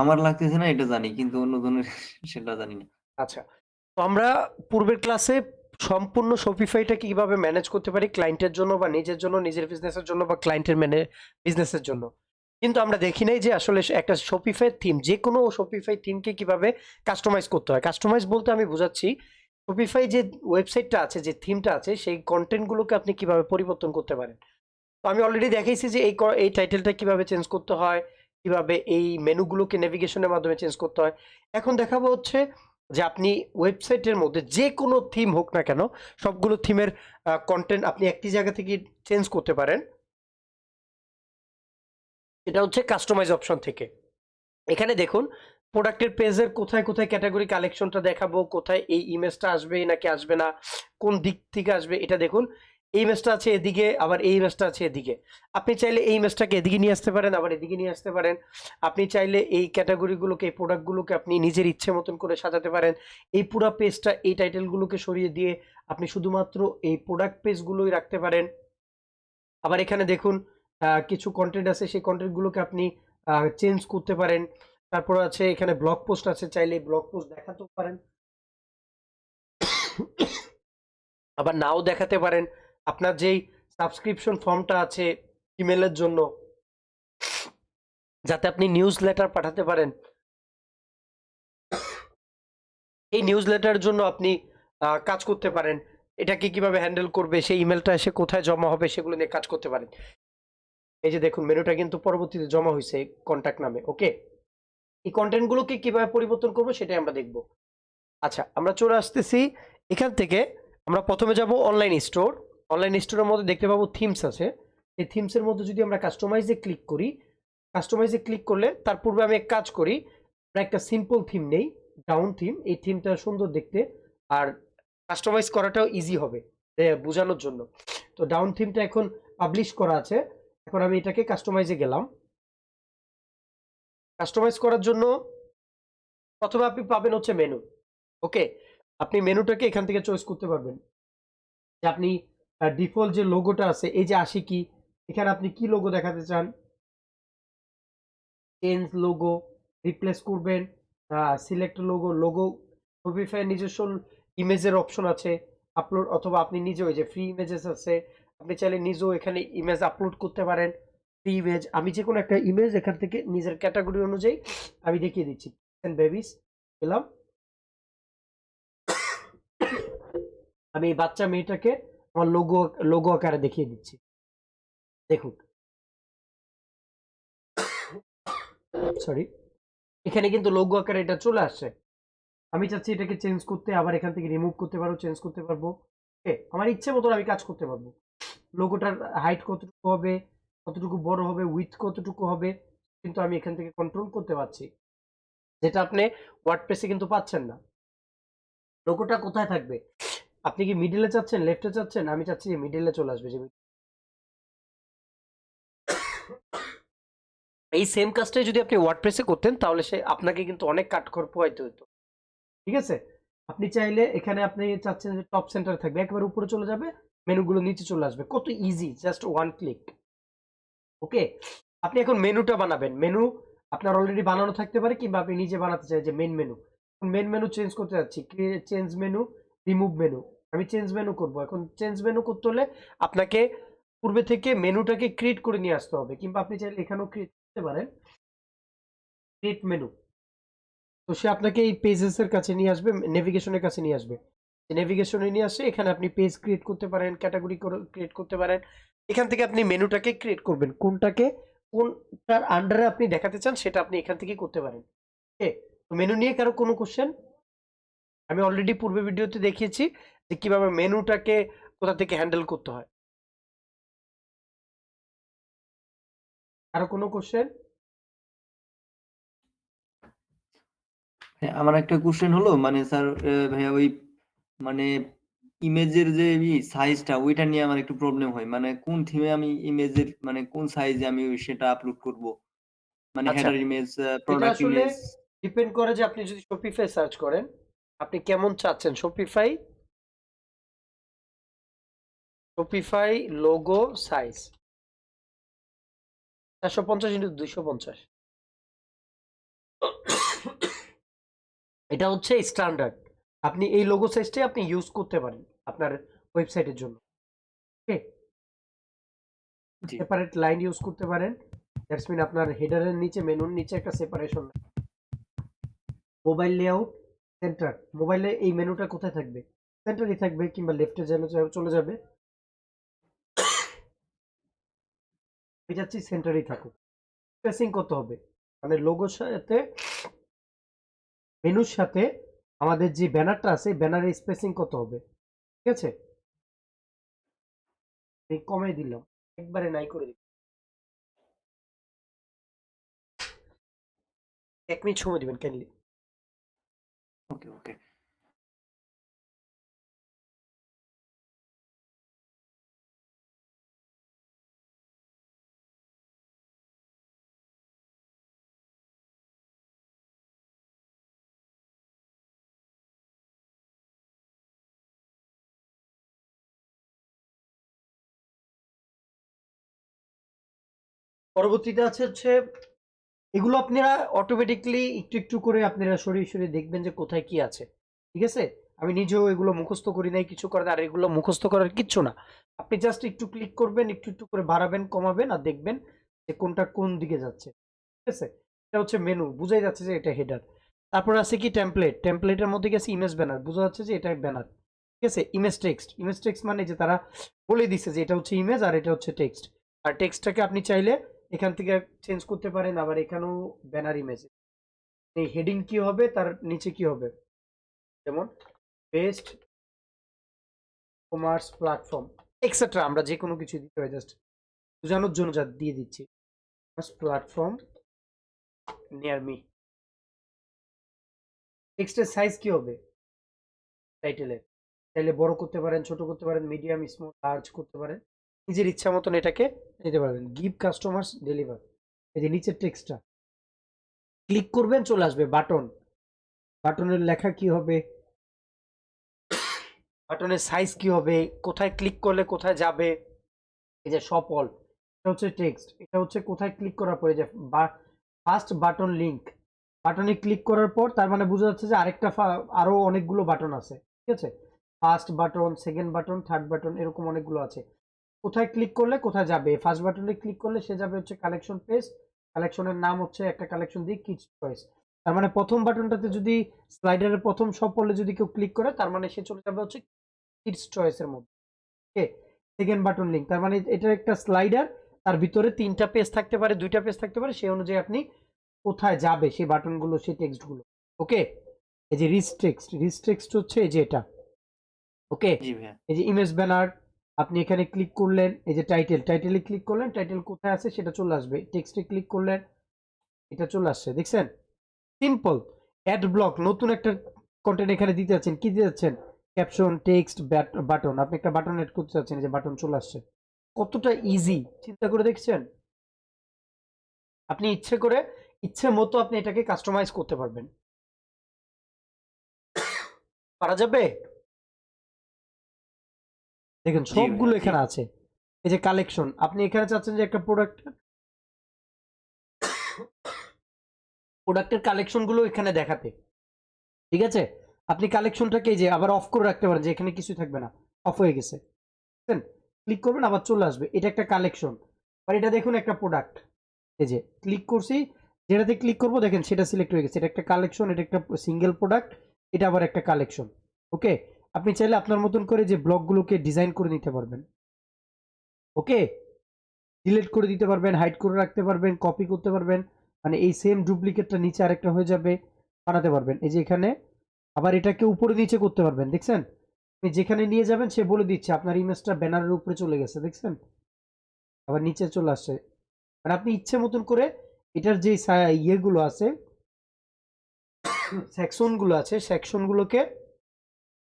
আমার লাগতেছে না এটা জানি, কিন্তু অন্যজনের সেটা জানি না। আচ্ছা, তো আমরা পূর্বের ক্লাসে সম্পূর্ণ শপিফাইটা কিভাবে ম্যানেজ করতে পারি ক্লায়েন্টের জন্য বা নিজের জন্য, নিজের বিজনেসের জন্য বা ক্লায়েন্টের বিজনেসের জন্য। কিন্তু আমরা দেখি নাই যে আসলে একটা শপিফাই থিম, যে কোনো শপিফাই থিমকে কিভাবে কাস্টমাইজ করতে হয়। কাস্টমাইজ বলতে আমি বুঝাচ্ছি শপিফাই যে ওয়েবসাইটটা আছে, যে থিমটা আছে, সেই কন্টেন্টগুলোকে আপনি কিভাবে পরিবর্তন করতে পারেন। তো আমি অলরেডি দেখাইছি যে এই টাইটেলটা কিভাবে চেঞ্জ করতে হয়, কিভাবে এই মেনুগুলোকে নেভিগেশনের মাধ্যমে চেঞ্জ করতে হয়। এখন দেখাবো হচ্ছে যে আপনি ওয়েবসাইটের মধ্যে যে কোনো থিম হোক না কেন, সবগুলো থিমের কন্টেন্ট আপনি একটি জায়গা থেকে চেঞ্জ করতে পারেন। এটা হচ্ছে কাস্টমাইজ অপশন থেকে। এখানে দেখুন প্রোডাক্টের পেজের কোথায় কোথায় ক্যাটাগরি কালেকশনটা দেখাবো, কোথায় এই ইমেজটা আসবে নাকি আসবে না, কোন দিক থেকে আসবে এটা দেখুন। এই ইমেজটা আছে এদিকে, আবার এই ইমেজটা আছে এদিকে। আপনি চাইলে এই ইমেজটাকে এদিকে নিয়ে আসতে পারেন, আবার এদিকে নিয়ে আসতে পারেন। আপনি চাইলে এই ক্যাটাগরিগুলোকে, এই প্রোডাক্টগুলোকে আপনি নিজের ইচ্ছে মতন করে সাজাতে পারেন। এই পুরো পেজটা এই টাইটেলগুলোকে সরিয়ে দিয়ে আপনি শুধুমাত্র এই প্রোডাক্ট পেজগুলোই রাখতে পারেন। আবার এখানে দেখুন কিছু কন্টেন্ট আছে, সেই কন্টেন্টগুলোকে আপনি চেঞ্জ করতে পারেন। তারপর আছে এখানে ব্লগ পোস্ট আছে, চাইলে ব্লগ পোস্ট দেখাতেও পারেন, আবার নাও দেখাতে পারেন। আপনার যেই সাবস্ক্রিপশন ফর্মটা আছে ইমেলের জন্য, যাতে আপনি নিউজ লেটার পাঠাতে পারেন, এই নিউজ লেটারের জন্য আপনি কাজ করতে পারেন। এটাকে কিভাবে হ্যান্ডেল করবে, সেই ইমেলটা এসে কোথায় জমা হবে, সেগুলো নিয়ে কাজ করতে পারেন। এই যে দেখুন মেনুটা কিন্তু পরবর্তীতে জমা হয়েছে কন্ট্যাক্ট নামে। ওকে, এই কন্টেন্টগুলোকে কিভাবে পরিবর্তন করবো সেটাই আমরা দেখবো। আচ্ছা, আমরা চলে আসতেছি এখান থেকে। আমরা প্রথমে যাব অনলাইন স্টোর। অনলাইন স্টোরের মধ্যে দেখতে পাবো থিমস আছে। এই থিমসের মধ্যে যদি আমরা কাস্টমাইজে ক্লিক করি, কাস্টমাইজে ক্লিক করলে তার পূর্বে আমি এক কাজ করি, আমরা একটা সিম্পল থিম নেই, ডাউন থিম। এই থিমটা সুন্দর দেখতে, আর কাস্টমাইজ করাটাও ইজি হবে বোঝানোর জন্য। তো ডাউন থিমটা এখন পাবলিশ করা আছে। এখন আমি এটাকে কাস্টমাইজে গেলাম। কাস্টমাইজ করার জন্য প্রথমে আপনি পাবেন হচ্ছে মেনু। ওকে, আপনি মেনুটাকে এখান থেকে চয়েস করতে পারবেন যে আপনি ডিফল্ট যে লোগোটা আছে, এই যে আশিকি, এখানে আপনি কি লোগো দেখাতে চান, চেঞ্জ লোগো, রিপ্লেস করবেন, সিলেক্ট লোগো। লোগো শপিফাই নিজস্ব ইমেজের অপশন আছে, আপলোড, অথবা আপনি নিজে ওই যে ফ্রি ইমেজেস আছে, আপনি চাইলে নিজেও এখানে ইমেজ আপলোড করতে পারেন। ফ্রি ইমেজ, আমি যে কোনো একটা ইমেজ এখান থেকে নিজের ক্যাটাগরি অনুযায়ী আমি দেখিয়ে দিচ্ছি। বেবিস পেলাম, আমি এই বাচ্চা মেয়েটাকে আমার লোগো লোগো আকারে দেখিয়ে দিচ্ছি। দেখুন, সরি, এখানে কিন্তু লোগো আকারে এটা চলে আসছে। আমি চাচ্ছি এটাকে চেঞ্জ করতে, আবার এখান থেকে রিমুভ করতে পারবো, চেঞ্জ করতে পারবো। ওকে, আমার ইচ্ছে মতন আমি কাজ করতে পারবো। লোগোটার হাইট কতটুকু হবে, কতটুকু বড় হবে, উইথ কতটুকু হবে, কিন্তু আমি এখান থেকে কন্ট্রোল করতে পারছি, যেটা আপনি ওয়ার্ডপ্রেসে কিন্তু পাচ্ছেন না। লোগোটা কোথায় থাকবে, আপনি কি মিডিলে চাচ্ছেন, লেফটে চাচ্ছেন? আমি চাচ্ছি যে মিডিলে চলে আসবে। যে এই সেম কাজটাই যদি আপনি ওয়ার্ডপ্রেসে করতেন, তাহলে সে আপনাকে কিন্তু অনেক কাঠখড় পোহাইতে হতো। ঠিক আছে, আপনি চাইলে এখানে আপনি চাচ্ছেন যে টপ সেন্টারে থাকবে, একেবারে উপরে চলে যাবে, মেনুগুলো নিচে চলে আসবে, কত ইজি, জাস্ট ওয়ান ক্লিক। ওকে, আপনি এখন মেনুটা বানাবেন। মেনু আপনার অলরেডি বানানো থাকতে পারে, কিংবা আপনি নিজে বানাতে চাই যে main menu. Main menu change করতে যাচ্ছি, চেঞ্জ মেনু, রিমুভ মেনু। আমি চেঞ্জ মেনু করব। এখন চেঞ্জ মেনু করতে হলে আপনাকে পূর্বে থেকে মেনুটাকে ক্রিয়েট করে নিয়ে আসতে হবে, কিংবা আপনি চাইলে এখানেও ক্রিয়েট করতে পারেন, ক্রিয়েট মেনু। তো সে আপনাকে এই পেজেস এর কাছে নিয়ে আসবে, নেভিগেশনের কাছে নিয়ে আসবে। নেভিগেশনে নিয়ে আসে, এখানে আপনি পেজ ক্রিয়েট করতে পারেন, ক্যাটাগরি ক্রিয়েট করতে পারেন। এখান থেকে আপনি মেনুটাকে ক্রিয়েট করবেন, কোনটাকে কোনটার আন্ডারে আপনি দেখাতে চান সেটা আপনি এখান থেকে করতে পারেন। ওকে, তো মেনু নিয়ে কারো কোনো কোশ্চেন? আমি অলরেডি পূর্বে ভিডিওতে দেখিয়েছি যে কিভাবে মেনুটাকে কোথা থেকে হ্যান্ডেল করতে হয়। কারো কোনো কোশ্চেন? হ্যাঁ, আমার একটা কোশ্চেন হলো, মানে স্যার, ভাইয়া ওই মানে ইমেজের যে সাইজটা, ওইটা নিয়ে আমার একটু প্রবলেম হয়। মানে কোন থিমে আমি ইমেজের, মানে কোন সাইজে আমি সেটা আপলোড করব, মানে আচ্ছা, হেডার ইমেজ, এটা প্রোডাক্ট আসলে ইমেজ। ডিপেন্ড করে যে আপনি যদি শপিফাই সার্চ করেন, আপনি কেমন চাচ্ছেন। Shopify, Shopify logo size 450 × 250। এটা হচ্ছে স্ট্যান্ডার্ড, আপনি এই লোগো সাইজটাই আপনি ইউজ করতে পারেন আপনার ওয়েবসাইটের জন্য। ওকে, জি। সেপারেট লাইন ইউজ করতে পারেন, দ্যাটস মিন আপনার হেডারের নিচে মেনুর নিচে একটা সেপারেশন। মোবাইল লেআউট সেন্টার, মোবাইলে এই মেনুটা কোথায় থাকবে? সেন্টারই থাকবে, কিংবা লেফটে চলে যাবে। আমি চাচ্ছি সেন্টারই থাকুক। স্পেসিং কত হবে, মানে লোগোর সাথে মেনুর সাথে আমাদের যে ব্যানারটা আছে ব্যানারের স্পেসিং কত হবে, ঠিক আছে? আমি কমাই দিলাম, একবারে নাই করে দিলাম। 1 মিনিট সময় দিবেন কাইন্ডলি। ওকে, ওকে। পরবর্তীতে আছে হচ্ছে এগুলো আপনারা অটোমেটিকলি একটু একটু করে আপনারা সরিয়ে সরিয়ে দেখবেন যে কোথায় কি আছে, ঠিক আছে? আমি নিজেও এগুলো মুখস্থ করি নাই কিছু করে, আর এগুলো মুখস্থ করার কিচ্ছু না। আপনি জাস্ট একটু ক্লিক করবেন, একটু একটু করে বাড়াবেন কমাবেন, আর দেখবেন যে কোনটা কোন দিকে যাচ্ছে, ঠিক আছে? এটা হচ্ছে মেনু, বুঝাই যাচ্ছে যে এটা হেডার। তারপর আছে কি টেমপ্লেট, টেমপ্লেটের মধ্যে গেছে ইমেজ ব্যানার, বোঝা যাচ্ছে যে এটা ব্যানার, ঠিক আছে? ইমেজ টেক্সট, ইমেজ টেক্সট মানে যে তারা বলে দিছে যে এটা হচ্ছে ইমেজ আর এটা হচ্ছে টেক্সট। আর টেক্সটটাকে আপনি চাইলে এখান থেকে চেঞ্জ করতে পারেন, আবার এখানেও ব্যানার ইমেজ। এই হেডিং কি হবে, তার নিচে কি হবে, যেমন বেস্ট কমার্স প্ল্যাটফর্ম এক্সেট্রা, আমরা যে কোনো কিছু দিতে হয়, জাস্ট বোঝানোর জন্য যা দিয়ে দিচ্ছি, প্ল্যাটফর্ম নিয়ার মি। টেক্সটের সাইজ কি হবে, টাইটেলের চাইলে বড় করতে পারেন, ছোট করতে পারেন, মিডিয়াম স্মল লার্জ করতে পারেন, নিজের ইচ্ছা মতন এটাকে নিতে পারবেন। গিভ কাস্টমার্স ডেলিভার, এই যে নিচের টেক্সটটা ক্লিক করবেন চলে আসবে বাটন, বাটনের লেখা কি হবে, বাটনের সাইজ কি হবে, কোথায় ক্লিক করলে কোথায় যাবে, এই যে শপ অল, এটা হচ্ছে টেক্সট, এটা হচ্ছে কোথায় ক্লিক করার পরে যে ফার্স্ট বাটন লিংক, বাটনে ক্লিক করার পর তার মানে বোঝা যাচ্ছে যে আরেকটা আরো অনেকগুলো বাটন আছে, ঠিক আছে? First button, second button, third button, এরকম অনেকগুলো আছে। কোথায় ক্লিক করলে কোথায় যাবে, ফার্স্ট বাটনে ক্লিক করলে সে যাবে হচ্ছে কালেকশন পেজ, কালেকশনের নাম হচ্ছে একটা কালেকশন দিয়ে কিডস চয়েস। তার মানে প্রথম বাটনটাতে যদি স্লাইডারের প্রথম সব পড়লে যদি কেউ ক্লিক করে তার মানে সে চলে যাবে হচ্ছে কিডস চয়েসের মধ্যে। ওকে, সেকেন্ড বাটন লিংক, তার মানে এটা একটা স্লাইডার, তার ভিতরে 3টা পেজ থাকতে পারে, 2টা পেজ থাকতে পারে, সেই অনুযায়ী আপনি কোথায় যাবে সেই বাটনগুলো, সেই টেক্সটগুলো। ওকে, এই যে রিচ টেক্সট, রিচ টেক্সট হচ্ছে এই যে এটা। ওকে, জি ভাইয়া। এই যে ইমেজ ব্যানার, আপনি এখানে ক্লিক করলেন, এই যে টাইটেল, টাইটেলে ক্লিক করলেন, টাইটেল কোথায় আছে সেটা চলে আসবে, টেক্সটে ক্লিক করলেন, এটা চলে আসছে, দেখছেন? সিম্পল। অ্যাড ব্লক, নতুন একটা কন্টেন্ট এখানে দিতে যাচ্ছেন, কি দিতে যাচ্ছেন, ক্যাপশন, টেক্সট, বাটন, আপনি একটা বাটন এড করতে যাচ্ছেন, এই যে বাটন চলে আসছে। কতটা ইজি চিন্তা করে দেখছেন? আপনি ইচ্ছে করে ইচ্ছে মতো আপনি এটাকে কাস্টমাইজ করতে পারবেন, পারা যাবে। দেখেন জি ভাইয়া, সবগুলো জি। এখানে আছে। এই যে কালেকশন, আপনি এখানে চাচ্ছেন যে একটা প্রোডাক্টের কালেকশন গুলো এখানে দেখাতে, ঠিক আছে? আপনি কালেকশনটাকে যে আবার অফ করে রাখতে পারেন যে এখানে কিছু থাকবে না, অফ হয়ে গেছে, ক্লিক করবেন আবার চলে আসবে, এটা একটা কালেকশন। আর এটা দেখুন একটা প্রোডাক্ট, এই যে ক্লিক করছি, যেটাতে ক্লিক করবো দেখেন সেটা সিলেক্ট হয়ে গেছে, এটা একটা কালেকশন, এটা একটা সিঙ্গেল প্রোডাক্ট, এটা আবার একটা কালেকশন। ওকে, আপনি চাইলে আপনার মতন করে যে ব্লকগুলোকে ডিজাইন করে নিতে পারবেন। ওকে, ডিলিট করে দিতে পারবেন, হাইড করে রাখতে পারবেন, কপি করতে পারবেন, মানে এই সেম ডুপ্লিকেটটা নিচে আরেকটা হয়ে যাবে, বানাতে পারবেন। এই যে এখানে আবার এটাকে উপরে নিচে করতে পারবেন, দেখছেন? আপনি যেখানে নিয়ে যাবেন সে বলে দিচ্ছে আপনার ইমেজটা ব্যানারের উপরে চলে গেছে, দেখছেন? আবার নিচে চলে আসছে, মানে আপনি ইচ্ছে মতন করে এটার যে ইয়েগুলো আছে, সেকশন গুলো আছে, সেকশন গুলোকে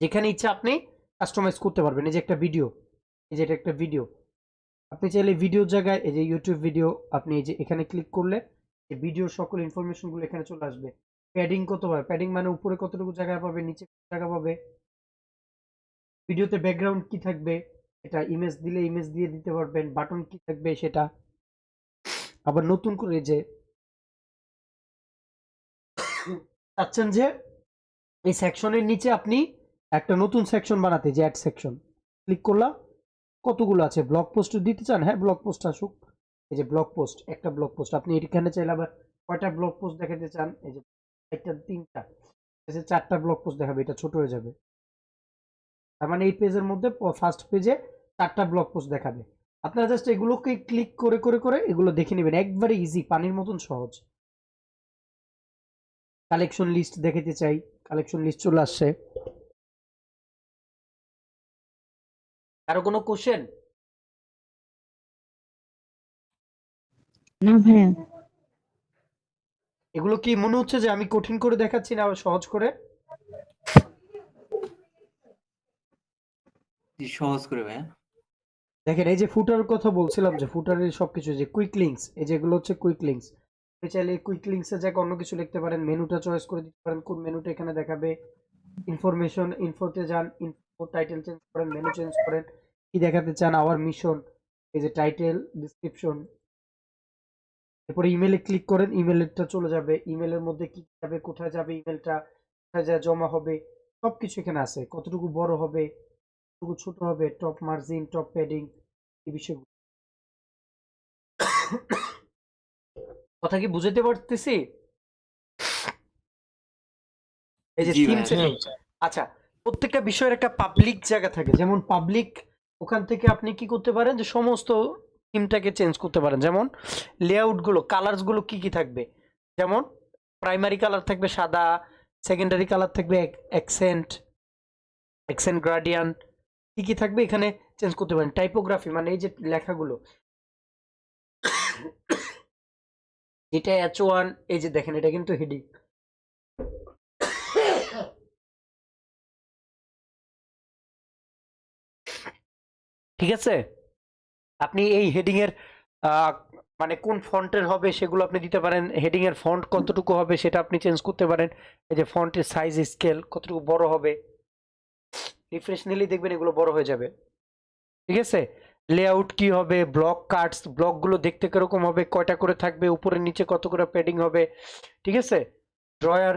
যেখানে ইচ্ছা আপনি কাস্টমাইজ করতে পারবেন। এই যে একটা ভিডিও, এই যে এটা একটা ভিডিও, আপনি চাইলে ভিডিওর জায়গায় এই যে ইউটিউব ভিডিও, আপনি এই যে এখানে ক্লিক করলে এই ভিডিওর সকল ইনফরমেশন গুলো এখানে চলে আসবে। প্যাডিং কত পাবে, প্যাডিং মানে উপরে কতটুকু জায়গা পাবে, নিচে কত জায়গা পাবে, ভিডিওতে ব্যাকগ্রাউন্ড কি থাকবে, এটা ইমেজ দিলে ইমেজ দিয়ে দিতে পারবেন, বাটন কি থাকবে সেটা। আবার নতুন করে যে চাচ্ছেন যে এই সেকশনের নিচে আপনি একটা নতুন সেকশন বানাতে, যে অ্যাড সেকশন ক্লিক করলাম, কতগুলো আছে, ব্লগ পোস্ট দিতে চান, হ্যাঁ ব্লগ পোস্ট আসুক, এই যে ব্লগ পোস্ট, একটা ব্লগ পোস্ট আপনি এখানে চাইলে আবার কয়টা ব্লগ পোস্ট দেখাতে চান, এই যে একটা, তিনটা, চারটা ব্লগ পোস্ট দেখাবে, এটা ছোট হয়ে যাবে, তার মানে এই পেজের মধ্যে ফার্স্ট পেজে চারটা ব্লগ পোস্ট দেখাবে। আপনারা জাস্ট এগুলোকে ক্লিক করে করে করে এগুলো দেখে নেবেন, একবারে ইজি, পানির মতন সহজ। কালেকশন লিস্ট দেখাতে চাই, কালেকশন লিস্ট চলে আসছে। কারো কোনো কোশ্চেন? না ভাইয়া। এগুলো কি মনে হচ্ছে যে আমি কঠিন করে দেখাচ্ছি না সহজ করে? জি, সহজ করে ভাইয়া। দেখেন এই যে ফুটারের কথা বলছিলাম, যে ফুটারের সবকিছু, যে কুইক লিঙ্কস, এই যেগুলো হচ্ছে কুইক লিঙ্কস, আপনি চাইলে কুইক লিঙ্কসের জায়গায় অন্য কিছু লিখতে পারেন, মেনুটা চয়েস করে দিতে পারেন, কোন মেনুটা এখানে দেখাবে। ইনফরমেশন, ইনফোতে যান, ইনফো টাইটেল চেঞ্জ করেন, মেনু চেঞ্জ করেন, কি দেখাতে চান, আওয়ার মিশন, এই যে টাইটেল, ডিসক্রিপশন, এরপরে ইমেলে ক্লিক করেন, ইমেলটা চলে যাবে, ইমেলের মধ্যে কি যাবে, কোথায় যাবে ইমেলটা, কোথায় যা জমা হবে, সবকিছু এখানে আছে, কতটুকু বড় হবে, কতটুকু ছোট হবে, টপ মার্জিন, টপ প্যাডিং, এই বিষয়গুলো। কথা কি বুঝাতে পারতেছি? এই যে জি থিম ভাইয়া। সেটিং, আচ্ছা, প্রত্যেকটা বিষয়ের একটা পাবলিক জায়গা থাকে, যেমন পাবলিক, ওখান থেকে আপনি কি করতে পারেন, যে সমস্ত থিমটাকে চেঞ্জ করতে পারেন, যেমন লেআউট গুলো, কালার্স গুলো কি কি থাকবে, যেমন প্রাইমারি কালার থাকবে সাদা, সেকেন্ডারি কালার থাকবে অ্যাকসেন্ট, অ্যাকসেন্ট গ্রাডিয়ান্ট, কি কি থাকবে এখানে চেঞ্জ করতে পারেন। টাইপোগ্রাফি মানে এই যে লেখাগুলো, এটা H1, এই যে দেখেন এটা কিন্তু হেডিং, ঠিক আছে? আপনি এই হেডিং এর মানে কোন ফন্টের হবে সেগুলো আপনি দিতে পারেন, হেডিং এর ফন্ট কতটুকু হবে সেটা আপনি চেঞ্জ করতে পারেন, এই যে ফন্টের সাইজ স্কেল কতটুকু বড় হবে, রিফ্রেশ নিলেই দেখবেন এগুলো বড় হয়ে যাবে, ঠিক আছে? লেআউট কি হবে, ব্লক কাটস, ব্লক গুলো দেখতে কিরকম হবে, কয়টা করে থাকবে, উপরে নিচে কত করে প্যাডিং হবে, ঠিক আছে? ড্রয়ার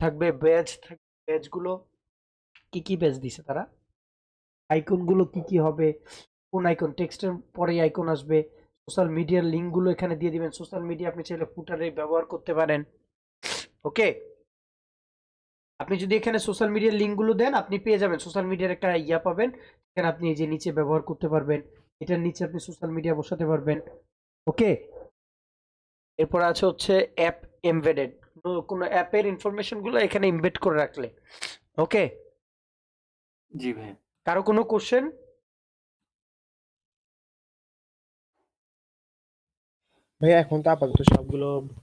থাকবে, ব্যাজ থাকবে, ব্যাজ গুলো কি কি ব্যাজ দিছে তারা, আইকন গুলো কি কি হবে, কোন আইকন, টেক্সটের পরে আইকন আসবে, সোশ্যাল মিডিয়ার লিঙ্ক গুলো এখানে দিয়ে দিবেন, সোশ্যাল মিডিয়া আপনি চাইলে ফুটারে ব্যবহার করতে পারেন, ওকে? আপনি যদি এখানে সোশ্যাল মিডিয়ার লিঙ্ক গুলো দেন, আপনি পেয়ে যাবেন সোশ্যাল মিডিয়ার একটা ইয়া পাবেন, এখানে আপনি এই যে নিচে ব্যবহার করতে পারবেন, এটার নিচে আপনি সোশ্যাল মিডিয়া বসাতে পারবেন, ওকে? এরপর আছে হচ্ছে অ্যাপ এমবেডেড, কোনো অ্যাপের ইনফরমেশন গুলো এখানে এমবেড করে রাখলে, ওকে? জি ভাইয়া। কারো কোনো কোশ্চেন? ভাইয়া এখন তো আপাতত সবগুলো